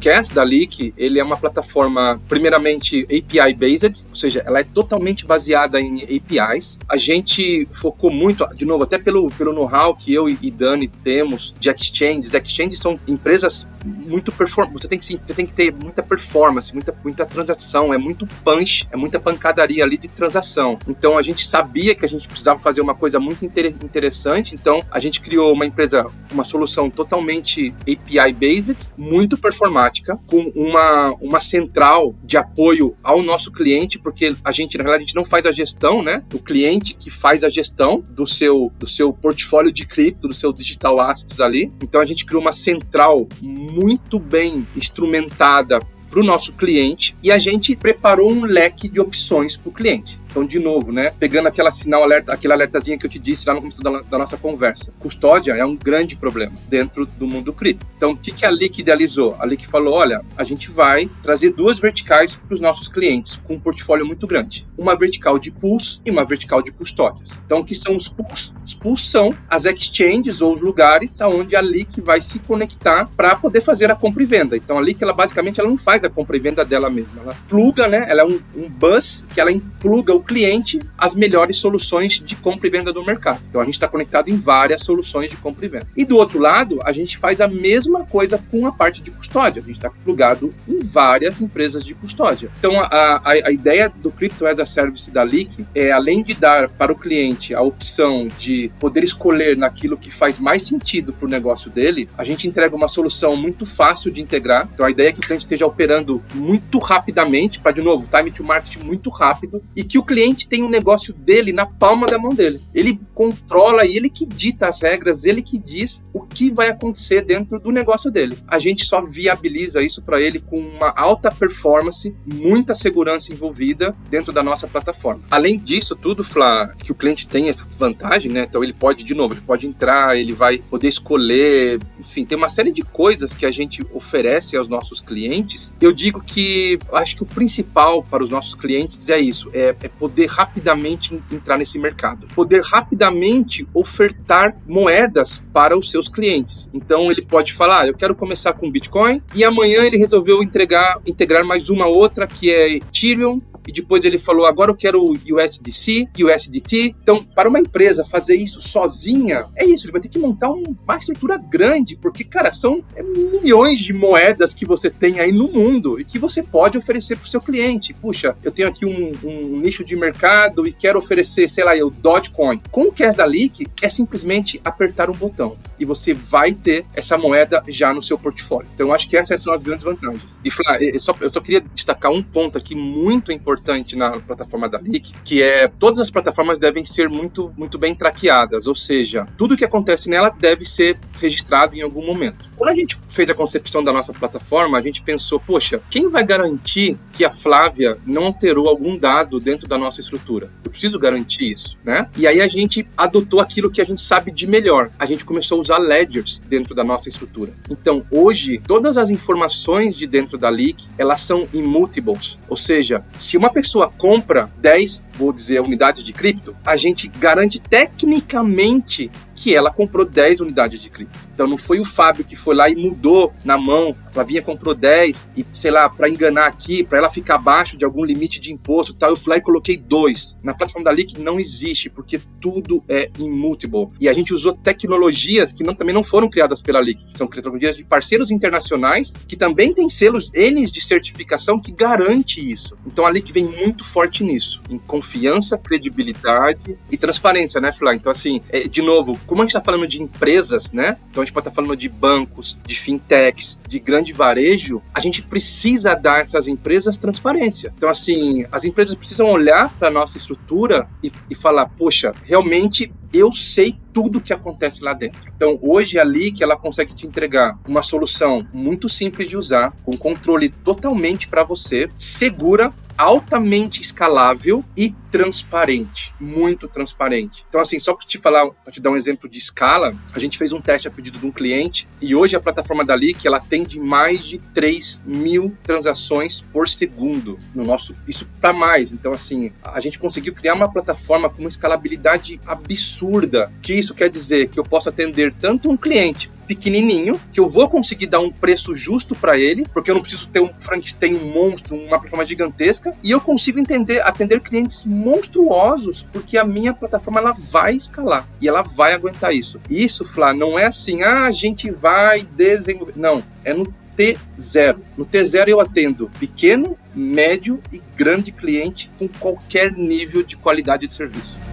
CAS da Leak, ele é uma plataforma primeiramente API-based, ou seja, ela é totalmente baseada em APIs. A gente focou muito, de novo, até pelo know-how que eu e Dani temos de exchanges. Exchanges são empresas muito performantes, você tem que ter muita performance, muita transação, é muito punch, é muita pancadaria ali de transação. Então a gente sabia que a gente precisava fazer uma coisa muito interessante, então a gente criou uma solução totalmente API-based, muito performática, com uma central de apoio ao nosso cliente, porque a gente, na realidade, a gente não faz a gestão, né? O cliente que faz a gestão do seu portfólio de cripto, do seu digital assets ali. Então a gente criou uma central muito bem instrumentada para o nosso cliente e a gente preparou um leque de opções para o cliente. Então, de novo, né, pegando aquele alertazinho que eu te disse lá no começo da nossa conversa. Custódia é um grande problema dentro do mundo cripto. Então, o que a Leak idealizou? A Leak falou, olha, a gente vai trazer 2 verticais para os nossos clientes, com um portfólio muito grande. Uma vertical de pools e uma vertical de custódias. Então, o que são os pools? Os pools são as exchanges ou os lugares onde a Leak vai se conectar para poder fazer a compra e venda. Então, a Leak, ela basicamente não faz a compra e venda dela mesma. Ela pluga, né? Ela é um bus que ela pluga o cliente as melhores soluções de compra e venda do mercado. Então a gente está conectado em várias soluções de compra e venda. E do outro lado, a gente faz a mesma coisa com a parte de custódia. A gente está plugado em várias empresas de custódia. Então a ideia do Crypto as a Service da Leak é, além de dar para o cliente a opção de poder escolher naquilo que faz mais sentido para o negócio dele, a gente entrega uma solução muito fácil de integrar. Então a ideia é que o cliente esteja operando muito rapidamente, para, de novo, time to market muito rápido, e que o cliente tem um negócio dele na palma da mão dele. Ele controla e ele que dita as regras, ele que diz o que vai acontecer dentro do negócio dele. A gente só viabiliza isso para ele com uma alta performance, muita segurança envolvida dentro da nossa plataforma. Além disso tudo, Flá, que o cliente tem essa vantagem, né? Então ele pode entrar, ele vai poder escolher, enfim, tem uma série de coisas que a gente oferece aos nossos clientes. Eu digo que acho que o principal para os nossos clientes é isso, é poder rapidamente entrar nesse mercado, poder rapidamente ofertar moedas para os seus clientes. Então ele pode falar, eu quero começar com Bitcoin, e amanhã ele resolveu integrar mais uma outra que é Ethereum, e depois ele falou, agora eu quero USDC, USDT. Então, para uma empresa fazer isso sozinha, é isso, ele vai ter que montar uma estrutura grande, porque, cara, são milhões de moedas que você tem aí no mundo e que você pode oferecer para o seu cliente. Puxa, eu tenho aqui um nicho de mercado e quero oferecer, sei lá, o Dogecoin. Com o CAS da Leak, é simplesmente apertar um botão e você vai ter essa moeda já no seu portfólio. Então, eu acho que essas são as grandes vantagens. E, Flá, eu só queria destacar um ponto aqui muito importante na plataforma da Leak, que é, todas as plataformas devem ser muito, muito bem traqueadas, ou seja, tudo que acontece nela deve ser registrado em algum momento. Quando a gente fez a concepção da nossa plataforma, a gente pensou, poxa, quem vai garantir que a Flávia não alterou algum dado dentro da nossa estrutura? Eu preciso garantir isso, né? E aí a gente adotou aquilo que a gente sabe de melhor. A gente começou a usar ledgers dentro da nossa estrutura. Então, hoje, todas as informações de dentro da Leak, elas são immutables, ou seja, se uma pessoa compra 10, vou dizer, unidades de cripto, a gente garante tecnicamente que ela comprou 10 unidades de cripto. Então não foi o Fábio que foi lá e mudou na mão, a Flavinha comprou 10 e, sei lá, para enganar aqui, para ela ficar abaixo de algum limite de imposto e tal, eu fui lá e coloquei 2. Na plataforma da Leak não existe, porque tudo é immutable. E a gente usou tecnologias que também não foram criadas pela Leak, que são tecnologias de parceiros internacionais, que também têm selos N de certificação que garante isso. Então a Leak vem muito forte nisso, em confiança, credibilidade e transparência, né, Flá? Então assim, de novo, como a gente está falando de empresas, né? Então a gente pode estar falando de bancos, de fintechs, de grande varejo, a gente precisa dar a essas empresas transparência. Então assim, as empresas precisam olhar para a nossa estrutura e falar, poxa, realmente eu sei tudo o que acontece lá dentro. Então hoje a Leak, ela consegue te entregar uma solução muito simples de usar, com controle totalmente para você, segura, altamente escalável e transparente, muito transparente. Então assim, só para te dar um exemplo de escala, a gente fez um teste a pedido de um cliente e hoje a plataforma da Leak, ela atende mais de 3.000 transações por segundo no nosso, isso para mais. Então assim, a gente conseguiu criar uma plataforma com uma escalabilidade absurda. Que isso quer dizer que eu posso atender tanto um cliente pequenininho, que eu vou conseguir dar um preço justo para ele, porque eu não preciso ter um Frankenstein, um monstro, uma plataforma gigantesca, e eu consigo atender clientes monstruosos, porque a minha plataforma ela vai escalar e ela vai aguentar isso. Isso, Flá, não é assim, a gente vai desenvolver. Não, é no T0. No T0 eu atendo pequeno, médio e grande cliente com qualquer nível de qualidade de serviço.